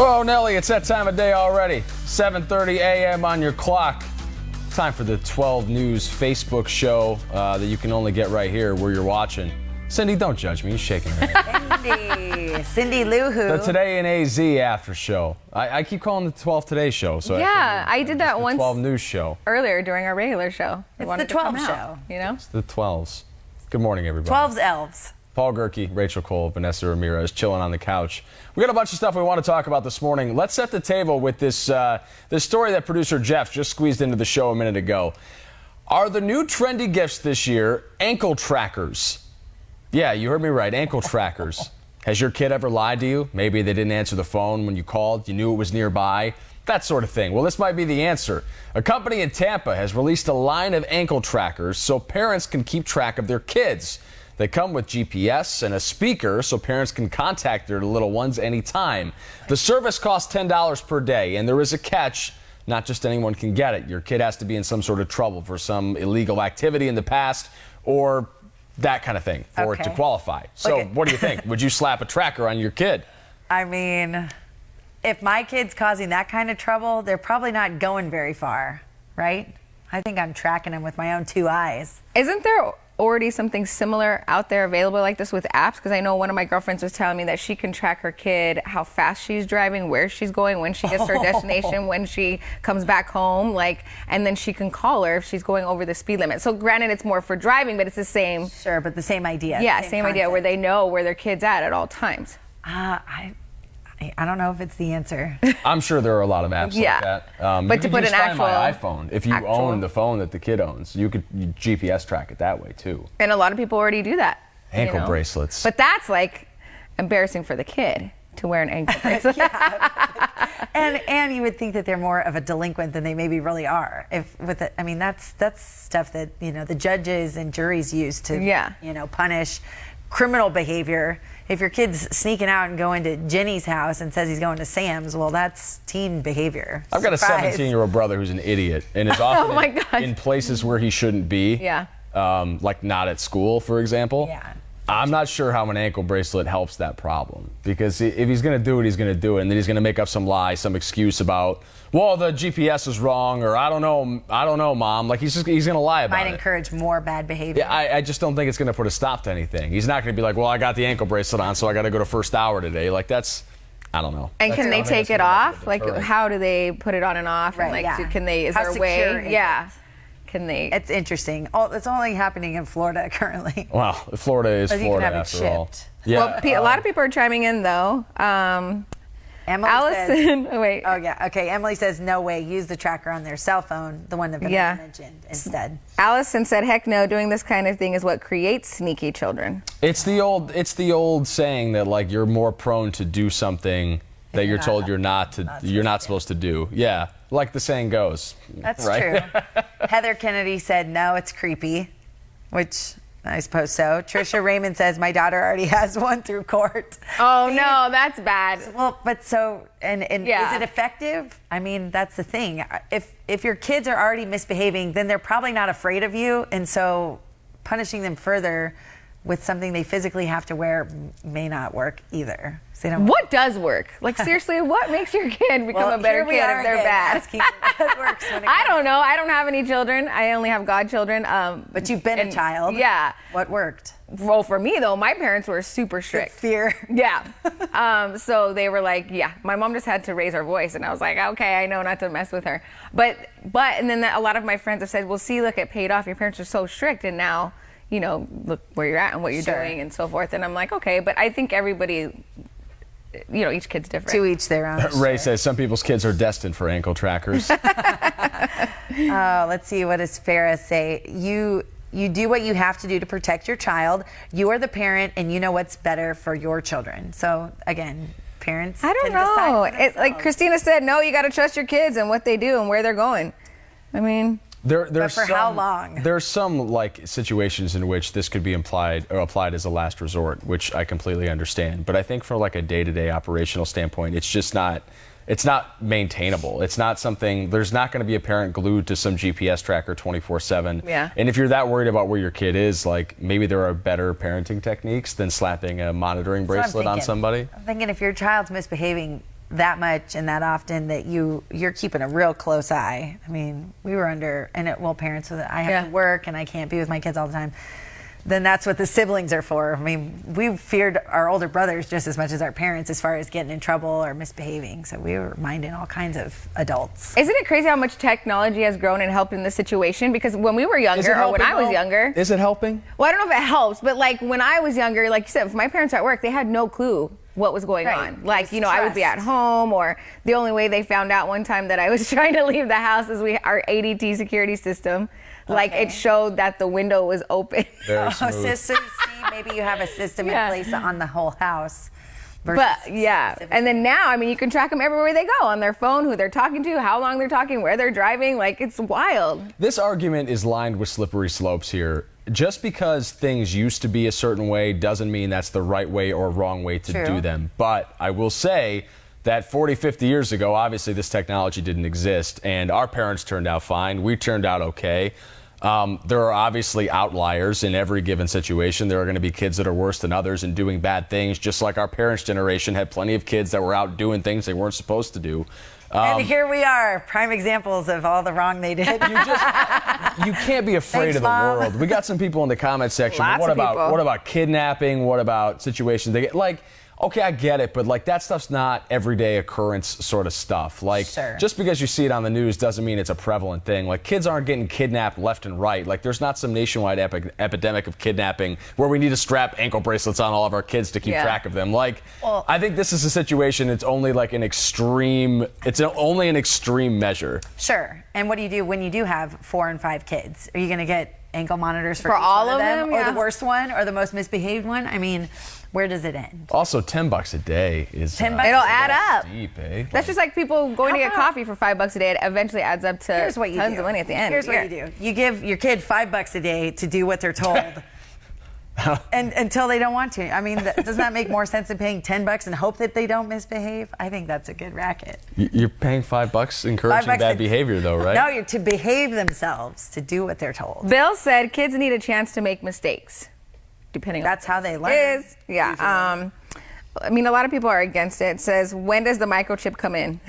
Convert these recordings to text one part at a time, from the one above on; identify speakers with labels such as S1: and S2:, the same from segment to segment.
S1: Whoa, Nelly, it's that time of day already. 7:30 a.m. on your clock. Time for the 12 News Facebook show that you can only get right here where you're watching. Cindy, don't judge me. You're shaking her head.
S2: Cindy Lou Who.
S1: The Today in AZ after show. I keep calling it the 12 Today show. So
S3: yeah, I did that once.
S1: 12 News show.
S3: Earlier during our regular show.
S2: It's the 12 show.
S3: You know?
S1: It's the 12s. Good morning, everybody.
S2: 12's elves.
S1: Paul Gerke, Rachel Cole, Vanessa Ramirez chilling on the couch. We got a bunch of stuff we want to talk about this morning. Let's set the table with this story that producer Jeff just squeezed into the show a minute ago. Are the new trendy gifts this year ankle trackers? Yeah, you heard me right, ankle trackers. Has your kid ever lied to you? Maybe they didn't answer the phone when you called, you knew it was nearby, that sort of thing. Well, this might be the answer. A company in Tampa has released a line of ankle trackers so parents can keep track of their kids. They come with GPS and a speaker so parents can contact their little ones anytime. The service costs $10 per day, and there is a catch. Not just anyone can get it. Your kid has to be in some sort of trouble for some illegal activity in the past or that kind of thing for it to qualify. So what do you think? Would you slap a tracker on your kid?
S2: I mean, if my kid's causing that kind of trouble, they're probably not going very far, right? I think I'm tracking them with my own two eyes.
S3: Isn't there already something similar out there available like this with apps? Because I know one of my girlfriends was telling me that she can track her kid, how fast she's driving, where she's going, when she gets to her destination, when she comes back home, and then she can call her if she's going over the speed limit. So granted, it's more for driving, but it's the same.
S2: Sure, but the same idea.
S3: Yeah, same idea where they know where their kid's at all times.
S2: I don't know if it's the answer.
S1: I'm sure there are a lot of apps like that.
S3: But to put an actual
S1: My iPhone, if you own the phone that the kid owns, you could GPS track it that way too.
S3: And a lot of people already do that.
S1: Ankle bracelets.
S3: But that's embarrassing for the kid to wear an ankle bracelet.
S2: And you would think that they're more of a delinquent than they maybe really are. That's stuff that the judges and juries use to punish criminal behavior. If your kid's sneaking out and going to Jenny's house and says he's going to Sam's, well, that's teen behavior.
S1: I've got a 17-year-old brother who's an idiot and is often in places where he shouldn't be.
S3: Yeah.
S1: Like not at school, for example.
S2: Yeah.
S1: I'm not sure how an ankle bracelet helps that problem, because if he's going to do it, he's going to do it, and then he's going to make up some lie, some excuse about, well, the GPS is wrong, or I don't know, Mom. He's going to lie about it.
S2: Might encourage more bad behavior.
S1: Yeah, I just don't think it's going to put a stop to anything. He's not going to be like, well, I got the ankle bracelet on, so I got to go to first hour today. That's, I don't know.
S3: And can they take it off? How do they put it on and off?
S2: Right,
S3: and can they? Is there a way? Yeah. Can they?
S2: It's interesting. It's only happening in Florida currently.
S1: Well, Florida is Florida after all.
S3: Yeah. Well, a lot of people are chiming in though.
S2: Allison,
S3: says, wait.
S2: Oh yeah, okay. Emily says no way. Use the tracker on their cell phone, the one that Vanessa mentioned instead.
S3: Allison said, "Heck no! Doing this kind of thing is what creates sneaky children."
S1: It's the old saying that you're more prone to do something that you're told you're not supposed to do. Yeah, like the saying goes.
S2: That's true. Heather Kennedy said no, it's creepy, which I suppose so. Trisha Raymond says my daughter already has one through court.
S3: Oh no, that's bad.
S2: Well, but is it effective? I mean, that's the thing. If your kids are already misbehaving, then they're probably not afraid of you, and so punishing them further with something they physically have to wear may not work either.
S3: What does work? Seriously, what makes your kid become a better kid if they're bad?
S2: What works
S3: I don't know. I don't have any children. I only have godchildren.
S2: But you've been a child.
S3: Yeah.
S2: What worked?
S3: Well, for me, though, my parents were super strict.
S2: Fear.
S3: Yeah. So they were my mom just had to raise her voice. And I was like, okay, I know not to mess with her. And then a lot of my friends have said, well, see, look, it paid off. Your parents are so strict. And now, look where you're at and what you're doing and so forth. And I'm like, okay, but I think everybody, each kid's different.
S2: To each their own.
S1: Ray says some people's kids are destined for ankle trackers.
S2: Let's see, what does Farah say? You do what you have to do to protect your child. You are the parent, and you know what's better for your children. So again, parents.
S3: I don't know. Like Christina said, no, you got to trust your kids and what they do and where they're going. I mean.
S2: But for how long?
S1: There's some situations in which this could be applied as a last resort, which I completely understand. But I think from a day-to-day operational standpoint, it's just not. It's not maintainable. It's not something. There's not going to be a parent glued to some GPS tracker 24/7.
S3: Yeah.
S1: And if you're that worried about where your kid is, maybe there are better parenting techniques than slapping a monitoring bracelet on somebody.
S2: I'm thinking if your child's misbehaving, that much and that often that you're keeping a real close eye. I mean, we were under, and parents with it, I have to work and I can't be with my kids all the time. Then that's what the siblings are for. I mean, we feared our older brothers just as much as our parents as far as getting in trouble or misbehaving. So we were minding all kinds of adults.
S3: Isn't it crazy how much technology has grown and helped in this situation? Because when we were younger, or when I was younger.
S1: Is it helping?
S3: Well, I don't know if it helps, but like when I was younger, like you said, if my parents were at work, they had no clue what was going on. Like, I would be at home, or the only way they found out one time that I was trying to leave the house is our ADT security system. Like it showed that the window was open.
S2: So you see, maybe you have a system in place on the whole house.
S3: But and then now, I mean, you can track them everywhere they go, on their phone, who they're talking to, how long they're talking, where they're driving. Like, it's wild.
S1: This argument is lined with slippery slopes here. Just because things used to be a certain way doesn't mean that's the right way or wrong way to do them. But I will say that 40, 50 years ago, obviously this technology didn't exist, and our parents turned out fine. We turned out okay. There are obviously outliers in every given situation. There are going to be kids that are worse than others and doing bad things, just like our parents' generation had plenty of kids that were out doing things they weren't supposed to do.
S2: And here we are, prime examples of all the wrong they did.
S1: You can't be afraid of the world. We got some people in the comment section. What about kidnapping? What about situations they get like? Okay, I get it, but like that stuff's not everyday occurrence sort of stuff. Like just because you see it on the news doesn't mean it's a prevalent thing. Like kids aren't getting kidnapped left and right. Like there's not some nationwide epidemic of kidnapping where we need to strap ankle bracelets on all of our kids to keep track of them. Like I think this is a situation. It's only like an extreme. It's only an extreme measure.
S2: Sure. And what do you do when you do have 4 and 5 kids? Are you going to get ankle monitors for each
S3: all
S2: one
S3: of them?
S2: Or the worst one, or the most misbehaved one? I mean, where does it end?
S1: Also, $10 a day is
S2: $10
S3: it'll add up.
S1: Steep, eh?
S3: That's just like people going to get coffee for $5 a day. It eventually adds up to tons of money at the end.
S2: Here's what you do: you give your kid $5 a day to do what they're told, and until they don't want to. I mean, doesn't that make more sense than paying $10 and hope that they don't misbehave? I think that's a good racket.
S1: You're paying $5 encouraging bad behavior, though, right?
S2: No, you're to behave themselves, to do what they're told.
S3: Bill said kids need a chance to make mistakes. Depending
S2: that's how they learn.
S3: I mean, a lot of people are against it. It says, when does the microchip come in?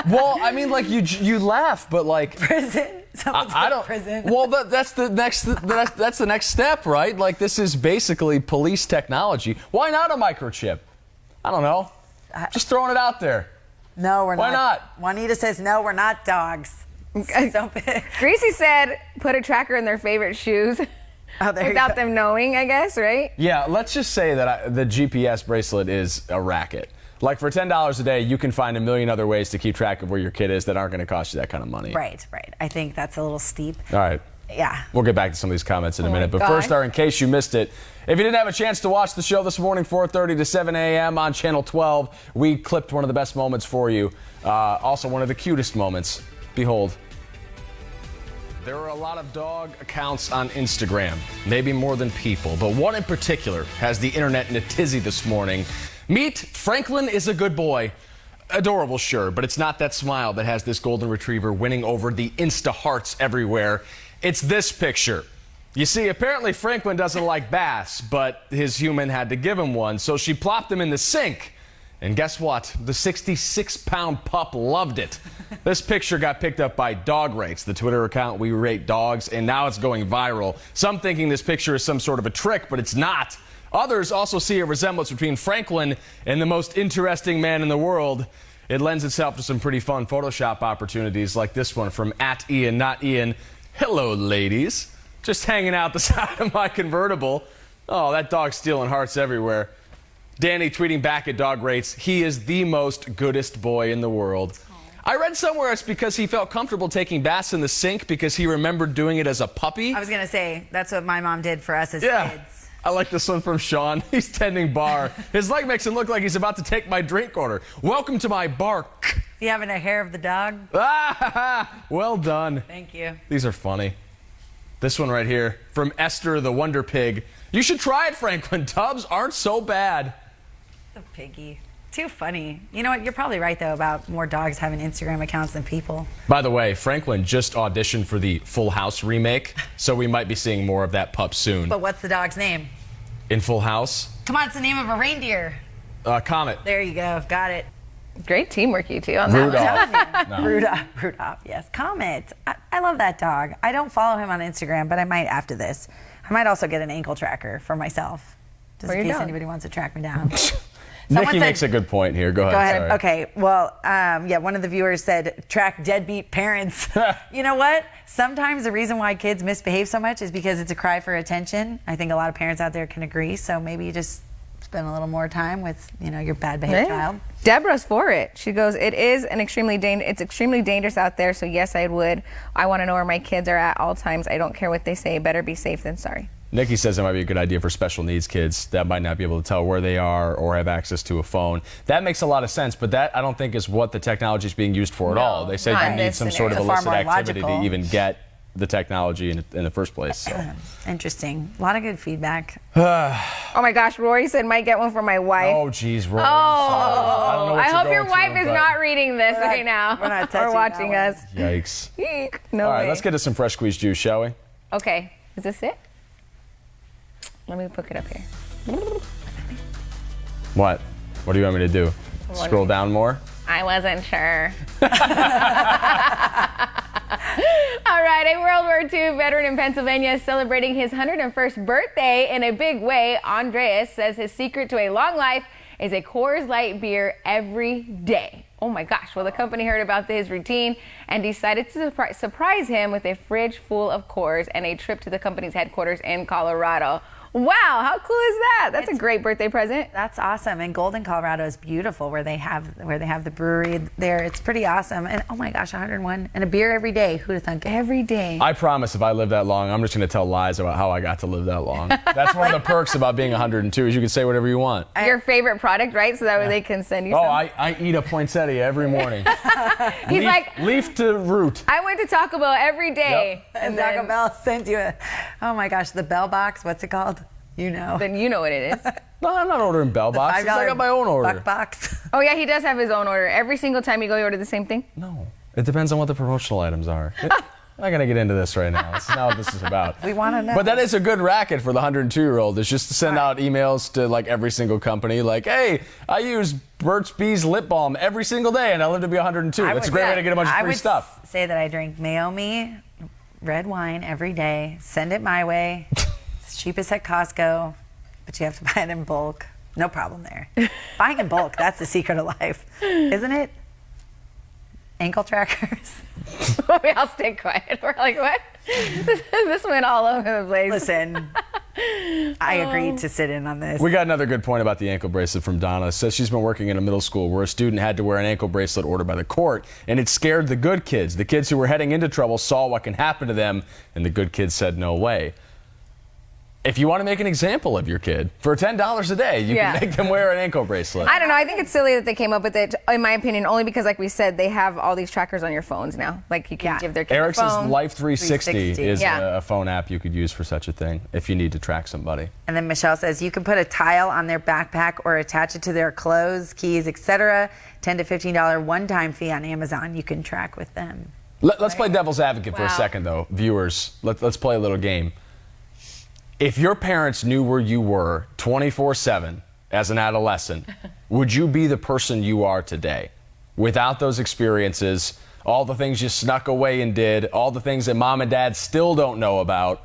S1: Well, I mean, like you laugh, but like
S2: prison. I don't. Prison.
S1: Well, that's the next step, right? Like this is basically police technology. Why not a microchip? I don't know. Just throwing it out there.
S2: No, we're not.
S1: Why not?
S2: Juanita says no. We're not dogs.
S3: Greasy said, put a tracker in their favorite shoes. Without them knowing, I guess, right?
S1: Yeah, let's just say that the GPS bracelet is a racket. Like for $10 a day, you can find a million other ways to keep track of where your kid is that aren't going to cost you that kind of money.
S2: Right. I think that's a little steep.
S1: All right.
S2: Yeah.
S1: We'll get back to some of these comments in a minute. But first, in case you missed it, if you didn't have a chance to watch the show this morning, 4:30 to 7 a.m. on Channel 12, we clipped one of the best moments for you. Also, one of the cutest moments. Behold. There are a lot of dog accounts on Instagram, maybe more than people, but one in particular has the internet in a tizzy this morning. Meet Franklin is a good boy. Adorable, sure, but it's not that smile that has this golden retriever winning over the Insta hearts everywhere. It's this picture. You see, apparently Franklin doesn't like baths, but his human had to give him one, so she plopped him in the sink. And guess what? The 66-pound pup loved it. This picture got picked up by Dog Rates, the Twitter account we rate dogs, and now it's going viral. Some thinking this picture is some sort of a trick, but it's not. Others also see a resemblance between Franklin and the most interesting man in the world. It lends itself to some pretty fun Photoshop opportunities like this one from @IanNotIan. Hello, ladies. Just hanging out the side of my convertible. Oh, that dog's stealing hearts everywhere. Danny tweeting back at Dog Rates, he is the most goodest boy in the world. Aww. I read somewhere it's because he felt comfortable taking baths in the sink because he remembered doing it as a puppy.
S2: I was going to say, that's what my mom did for us as kids.
S1: I like this one from Sean. He's tending bar. His leg makes him look like he's about to take my drink order. Welcome to my bar.
S2: You having a hair of the dog?
S1: Well done.
S2: Thank you.
S1: These are funny. This one right here from Esther the Wonder Pig. You should try it, Franklin. Tubs aren't so bad.
S2: The piggy. Too funny. You know what? You're probably right, though, about more dogs having Instagram accounts than people.
S1: By the way, Franklin just auditioned for the Full House remake, so we might be seeing more of that pup soon.
S2: But what's the dog's name?
S1: In Full House?
S2: Come on, it's the name of a reindeer.
S1: Comet.
S2: There you go. Got it.
S3: Great teamwork, you two, on that one.
S2: Rudolph, yes. Comet. I love that dog. I don't follow him on Instagram, but I might after this. I might also get an ankle tracker for myself, just in case anybody wants to track me down.
S1: Nikki makes a good point here. Go ahead.
S2: Sorry. Okay. Well, one of the viewers said, track deadbeat parents. You know what? Sometimes the reason why kids misbehave so much is because it's a cry for attention. I think a lot of parents out there can agree. So maybe you just spend a little more time with, your bad behaved child.
S3: Deborah's for it. She goes, it's extremely dangerous out there. So yes, I would. I want to know where my kids are at all times. I don't care what they say. Better be safe than sorry.
S1: Nikki says it might be a good idea for special needs kids that might not be able to tell where they are or have access to a phone. That makes a lot of sense, but that I don't think is what the technology is being used for at all. They say you need some sort of illicit activity to even get the technology in the first place. So.
S2: Interesting. A lot of good feedback.
S3: Oh my gosh, Rory said might get one for my wife.
S1: Oh geez, Rory.
S3: I hope your wife is not reading this right now or watching us.
S1: Yikes.
S3: No
S1: all right,
S3: way.
S1: let's get to some fresh squeezed juice, shall we?
S3: Okay. Is this it? Let me pick it up here.
S1: What? What do you want me to do? Scroll down more?
S3: I wasn't sure. All right, a World War II veteran in Pennsylvania is celebrating his 101st birthday in a big way. Andreas says his secret to a long life is a Coors Light beer every day. Oh my gosh. Well, the company heard about his routine and decided to surprise him with a fridge full of Coors and a trip to the company's headquarters in Colorado. Wow, how cool is that? That's a great birthday present.
S2: That's awesome. And Golden, Colorado is beautiful where they have the brewery there. It's pretty awesome. And oh my gosh, 101 and a beer every day. Who'd have thunk it?
S3: Every day.
S1: I promise if I live that long, I'm just going to tell lies about how I got to live that long. That's one of the perks about being 102 is you can say whatever you want.
S3: Your favorite product, right? So that way they can send you some.
S1: I eat a poinsettia every morning.
S3: He's like,
S1: leaf to root.
S3: I went to Taco Bell every day.
S2: Yep. And Taco Bell sends you oh my gosh, the Bell Box. What's it called?
S3: Then you know what it is.
S1: No, I'm not ordering Bell Box. I got my own order.
S2: Buck Box.
S3: Oh yeah, he does have his own order. Every single time you go, you order the same thing?
S1: No. It depends on what the promotional items are. I'm not going to get into this right now. This is not what this is about.
S2: We want to know.
S1: But that is a good racket for the 102-year-old. It's just to send out emails to like every single company like, hey, I use Burt's Bees lip balm every single day and I live to be 102. That's a great way to get a bunch of free stuff.
S2: I would say that I drink Mayomi red wine every day. Send it my way. It's cheapest at Costco, but you have to buy it in bulk. No problem there. Buying in bulk, that's the secret of life, isn't it? Ankle trackers.
S3: We all stay quiet. We're like, what? This went all over the place.
S2: Listen, I agreed to sit in on this.
S1: We got another good point about the ankle bracelet from Donna. It says she's been working in a middle school where a student had to wear an ankle bracelet ordered by the court, and it scared the good kids. The kids who were heading into trouble saw what can happen to them, and the good kids said no way. If you want to make an example of your kid, for $10 a day, you can make them wear an ankle bracelet.
S3: I don't know. I think it's silly that they came up with it, in my opinion, only because, like we said, they have all these trackers on your phones now. Like, you can give their kid a phone.
S1: Ericsson's Life 360 is a phone app you could use for such a thing if you need to track somebody.
S2: And then Michelle says you can put a tile on their backpack or attach it to their clothes, keys, etc. $10 to $15 one-time fee on Amazon. You can track with them.
S1: Let's play devil's advocate for a second, though. Viewers, let's play a little game. If your parents knew where you were 24/7 as an adolescent, would you be the person you are today? Without those experiences, all the things you snuck away and did, all the things that mom and dad still don't know about,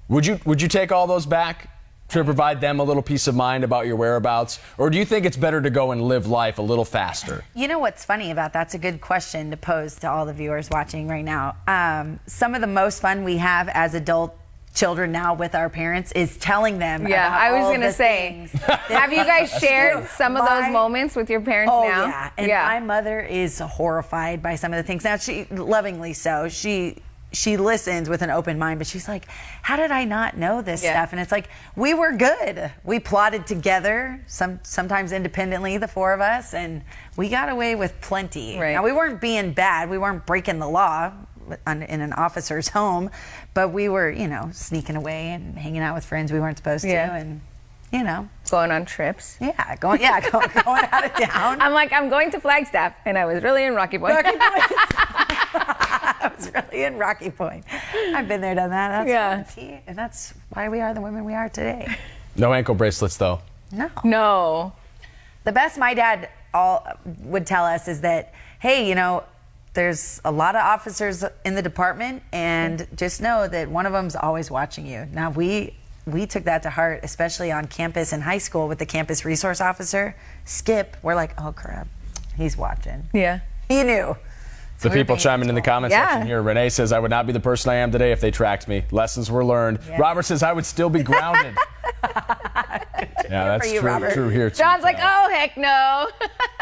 S1: would you take all those back to provide them a little peace of mind about your whereabouts? Or do you think it's better to go and live life a little faster?
S2: You know what's funny about that's a good question to pose to all the viewers watching right now. Some of the most fun we have as adult children now with our parents is telling them about
S3: I was
S2: all
S3: gonna
S2: the
S3: say,
S2: things.
S3: have you guys shared some of those moments with your parents now?
S2: Yeah, and my mother is horrified by some of the things. Now, she lovingly so. She listens with an open mind, but she's like, how did I not know this stuff? And it's like, we were good. We plotted together, sometimes independently, the four of us, and we got away with plenty.
S3: Right.
S2: Now, we weren't being bad. We weren't breaking the law in an officer's home, but we were, sneaking away and hanging out with friends we weren't supposed to, and
S3: going on trips.
S2: Going out of town.
S3: I'm like, I'm going to Flagstaff, and I was really in Rocky Point.
S2: I was really in Rocky Point. I've been there, done that. That's fun. And that's why we are the women we are today.
S1: No ankle bracelets, though.
S2: No.
S3: No.
S2: The best my dad all would tell us is that, hey, you know, there's a lot of officers in the department, and just know that one of them's always watching you. Now, we took that to heart, especially on campus in high school with the campus resource officer, Skip. We're like, oh, crap, he's watching.
S3: Yeah.
S2: He knew.
S1: The people chiming in the comment section here. Renee says, I would not be the person I am today if they tracked me. Lessons were learned. Yeah. Robert says, I would still be grounded. Yeah, that's true here too.
S3: John's like, oh, heck no.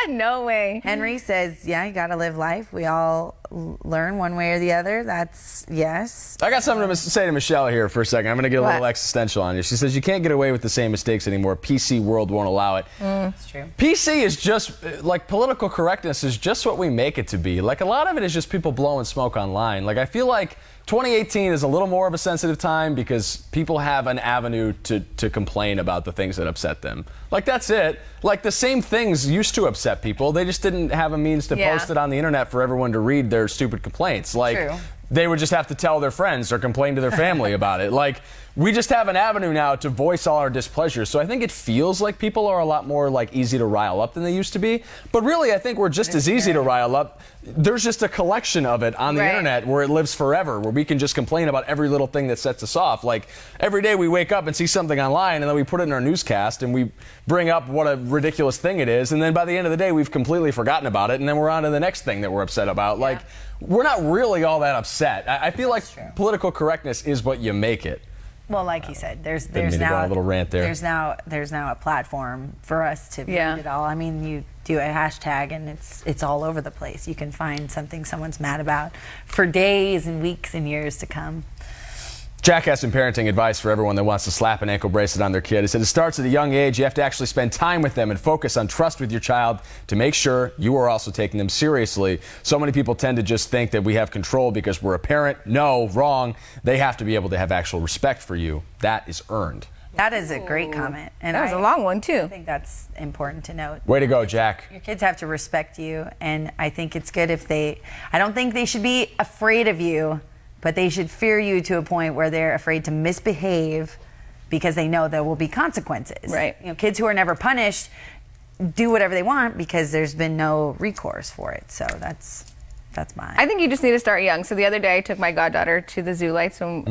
S3: No way.
S2: Henry says, yeah, you got to live life. We all learn one way or the other. That's yes.
S1: I got something to say to Michelle here for a second. I'm going to get a little existential on you. She says, you can't get away with the same mistakes anymore. PC world won't allow it.
S2: That's true.
S1: PC is just, like, political correctness is just what we make it to be. Like, a lot of it is just people blowing smoke online. Like, I feel like 2018 is a little more of a sensitive time because people have an avenue to complain about the things that upset them. Like, that's it. Like, the same things used to upset people. They just didn't have a means to post it on the internet for everyone to read their stupid complaints. Like, they would just have to tell their friends or complain to their family about it. Like, we just have an avenue now to voice all our displeasure. So I think it feels like people are a lot more, like, easy to rile up than they used to be. But really, I think we're just as easy to rile up. There's just a collection of it on the internet where it lives forever, where we can just complain about every little thing that sets us off. Like, every day we wake up and see something online, and then we put it in our newscast, and we bring up what a ridiculous thing it is, and then by the end of the day, we've completely forgotten about it, and then we're on to the next thing that we're upset about. Like, we're not really all that upset. I feel like political correctness is what you make it.
S2: Well, like you said, there's
S1: now a little rant there.
S2: There's now a platform for us to read it all. I mean, you do a hashtag and it's all over the place. You can find something someone's mad about for days and weeks and years to come.
S1: Jack has some parenting advice for everyone that wants to slap an ankle bracelet on their kid. He said it starts at a young age. You have to actually spend time with them and focus on trust with your child to make sure you are also taking them seriously. So many people tend to just think that we have control because we're a parent. No, wrong. They have to be able to have actual respect for you. That is earned.
S2: That is a great comment. And
S3: that was a long one, too.
S2: I think that's important to note.
S1: Way to go, Jack.
S2: Your kids have to respect you, and I think it's good if I don't think they should be afraid of you, but they should fear you to a point where they're afraid to misbehave because they know there will be consequences.
S3: Right.
S2: You know, kids who are never punished do whatever they want because there's been no recourse for it. So that's mine.
S3: I think you just need to start young. So the other day I took my goddaughter to the zoo lights when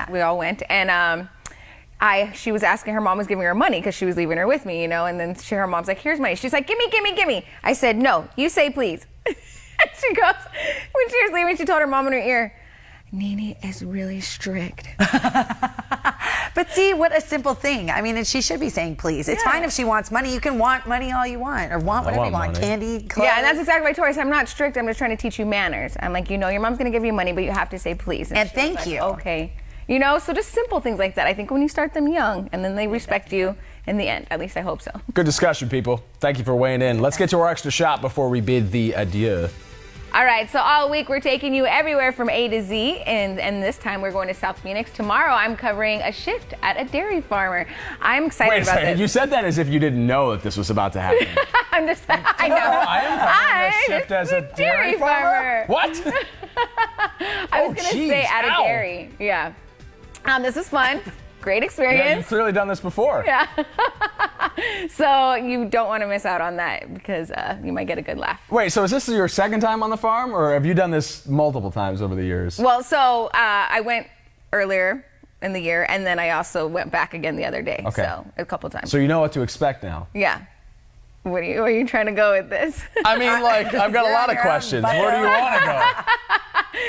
S3: we all went, and she was asking, her mom was giving her money because she was leaving her with me, you know, and then her mom's like, here's money. She's like, gimme, gimme, gimme. I said, no, you say please. And she goes, when she was leaving, she told her mom in her ear, Nene is really strict.
S2: But see, what a simple thing. I mean, she should be saying please. It's fine if she wants money. You can want money all you want, or want whatever you want. Money. Candy, clothes.
S3: Yeah, and that's exactly what I told her. I said, I'm not strict. I'm just trying to teach you manners. I'm like, you know, your mom's going to give you money, but you have to say please.
S2: And thank you.
S3: Okay. You know, so just simple things like that. I think when you start them young, and then they respect you in the end. At least I hope so. Good
S1: discussion, people. Thank you for weighing in. Let's get to our extra shot before we bid the adieu.
S3: All right, so all week we're taking you everywhere from A to Z, and this time we're going to South Phoenix. Tomorrow I'm covering a shift at a dairy farmer. I'm excited about this.
S1: You said that as if you didn't know that this was about to happen.
S3: I know.
S1: I am covering a shift as a dairy farmer. What?
S3: I was going to say at a dairy. Yeah. This is fun. Great experience.
S1: Yeah, you've clearly done this before.
S3: Yeah. So you don't want to miss out on that because you might get a good laugh.
S1: Wait, so is this your second time on the farm, or have you done this multiple times over the years?
S3: Well, so I went earlier in the year, and then I also went back again the other day. Okay. So a couple times.
S1: So you know what to expect now.
S3: Yeah. Where are you trying to go with this?
S1: I mean, like, I've got a lot of questions. Where do you want to go?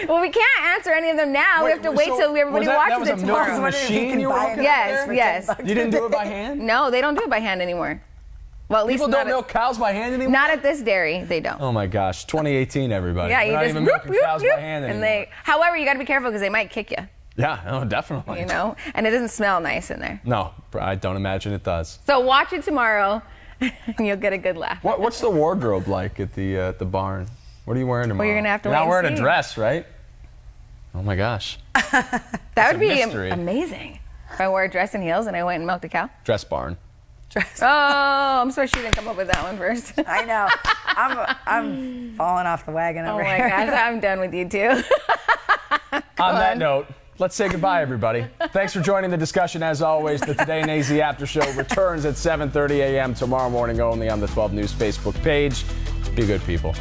S3: Well, we can't answer any of them now. We have to wait till everybody watches it tomorrow.
S1: That was a machine you were looking
S3: at? Yes.
S1: You didn't do it by hand?
S3: No, they don't do it by hand anymore. Well, at least
S1: people don't milk cows by hand anymore?
S3: Not at this dairy, they don't.
S1: Oh my gosh, 2018, everybody.
S3: Yeah, you
S1: not
S3: just
S1: even milking cows by hand anymore.
S3: However, you got to be careful because they might kick you.
S1: Yeah, oh, definitely.
S3: You know, and it doesn't smell nice in there.
S1: No, I don't imagine it does.
S3: So watch it tomorrow. And you'll get a good laugh.
S1: What's the wardrobe like at the barn? What are you wearing tomorrow?
S3: Well, you're gonna have to.
S1: You're not wearing a dress, right? Oh my gosh.
S3: That would be amazing. If I wore a dress and heels and I went and milked a cow.
S1: Dress barn.
S2: Dress.
S3: Oh, I'm sorry she didn't come up with that one first.
S2: I know. I'm falling off the wagon over here.
S3: Oh my gosh, I'm done with you too.
S1: On that note, let's say goodbye, everybody. Thanks for joining the discussion. As always, the Today in AZ After Show returns at 7:30 a.m. tomorrow morning only on the 12 News Facebook page. Be good, people.